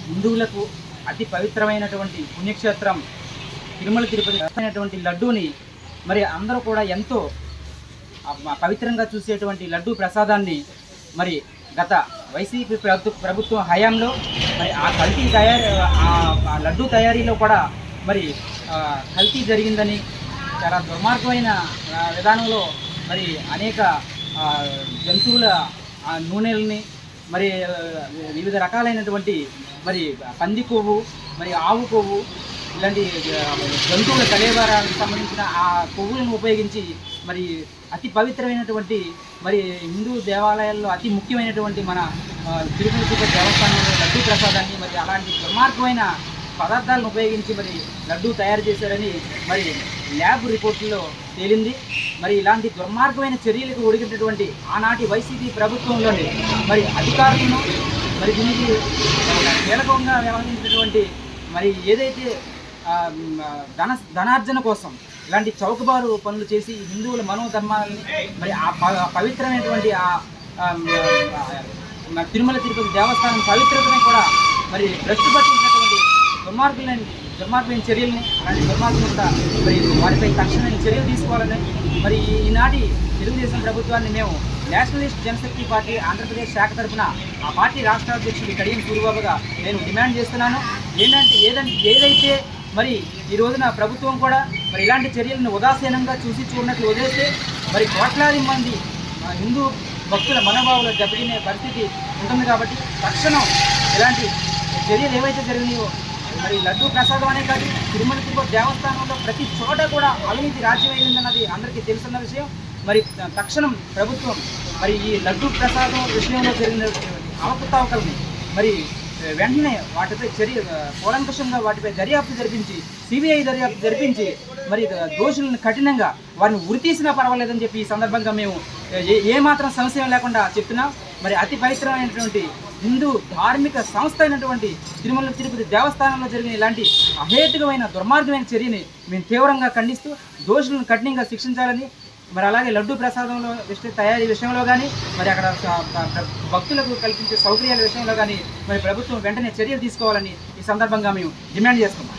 హిందువులకు అతి పవిత్రమైనటువంటి పుణ్యక్షేత్రం తిరుమల తిరుపతి అయినటువంటి లడ్డూని మరి అందరూ కూడా ఎంతో పవిత్రంగా చూసేటువంటి లడ్డూ ప్రసాదాన్ని మరి గత వైసీపీ ప్రభుత్వం హయాంలో మరి ఆ కల్తీ ఆ లడ్డూ తయారీలో కూడా మరి కల్తీ జరిగిందని చాలా దుర్మార్గమైన విధానంలో మరి అనేక జంతువుల నూనెలని మరి వివిధ రకాలైనటువంటి మరి పంది కొవ్వు మరి ఆవు కొవ్వు ఇలాంటి జంతువుల కళేబరాలకు సంబంధించిన ఆ కొవ్వులను ఉపయోగించి మరి అతి పవిత్రమైనటువంటి మరి హిందూ దేవాలయాల్లో అతి ముఖ్యమైనటువంటి మన తిరుపతి తిరుపతి దేవస్థానంలో లడ్డూ ప్రసాదాన్ని మరి అలాంటి దుర్మార్గమైన పదార్థాలను ఉపయోగించి మరి లడ్డూ తయారు చేశారని మరి ల్యాబ్ రిపోర్టుల్లో తేలింది. మరి ఇలాంటి దుర్మార్గమైన చర్యలకు ఒడిగినటువంటి ఆనాటి వైసీపీ ప్రభుత్వంలోని మరి అధికారులను మరి దీనికి కీలకంగా వ్యవహరించినటువంటి మరి ఏదైతే ధనార్జన కోసం ఇలాంటి చౌకబారు పనులు చేసి హిందువుల మనోధర్మాలని మరి ఆ పవిత్రమైనటువంటి తిరుమల తిరుపతి దేవస్థానం పవిత్రతని కూడా మరి భ్రష్టు పట్టించినటువంటి దుర్మార్గమైన చర్యల్ని అలాంటి దుర్మార్గం కూడా మరి వారిపై తక్షణమైన చర్యలు తీసుకోవాలని మరి ఈనాటి తెలుగుదేశం ప్రభుత్వాన్ని మేము నేషనలిస్ట్ జనశక్తి పార్టీ ఆంధ్రప్రదేశ్ శాఖ తరఫున ఆ పార్టీ రాష్ట్ర అధ్యక్షుడు కడియం సూరిబాబుగా నేను డిమాండ్ చేస్తున్నాను. ఏదైతే మరి ఈ రోజున ప్రభుత్వం కూడా మరి ఇలాంటి చర్యలను ఉదాసీనంగా చూడనట్లు వదిలేస్తే మరి కోట్లాది మంది హిందూ భక్తుల మనోభావాలు దెబ్బతినే పరిస్థితి ఉంటుంది. కాబట్టి తక్షణం ఇలాంటి చర్యలు ఏవైతే జరిగినాయో మరి లడ్డూ ప్రసాదం అనే కాదు తిరుమల తిరుపతి దేవస్థానంలో ప్రతి చోట కూడా అవినీతి రాజ్యమైందన్నది అందరికీ తెలుసున్న విషయం. మరి తక్షణం ప్రభుత్వం మరి ఈ లడ్డూ ప్రసాదం విషయంలో జరిగిన అవకతవకల్ని మరి వెంటనే వాటిపై కూలంకషంగా వాటిపై దర్యాప్తు జరిపించి సిబిఐ దర్యాప్తు జరిపించి మరి దోషులను కఠినంగా వారిని ఉరితీసినా పర్వాలేదని చెప్పి ఈ సందర్భంగా మేము ఏమాత్రం సంశయం లేకుండా చెప్తున్నాం. మరి అతి పవిత్రమైనటువంటి హిందూ ధార్మిక సంస్థ అయినటువంటి తిరుమల తిరుపతి దేవస్థానంలో జరిగిన ఇలాంటి అహేతుకమైన దుర్మార్గమైన చర్యని మేము తీవ్రంగా ఖండిస్తూ దోషులను కఠినంగా శిక్షించాలని మరి అలాగే లడ్డూ ప్రసాదంలో తయారీ విషయంలో కానీ మరి అక్కడ భక్తులకు కల్పించే సౌకర్యాల విషయంలో కానీ మరి ప్రభుత్వం వెంటనే చర్యలు తీసుకోవాలని ఈ సందర్భంగా మేము డిమాండ్ చేస్తున్నాం.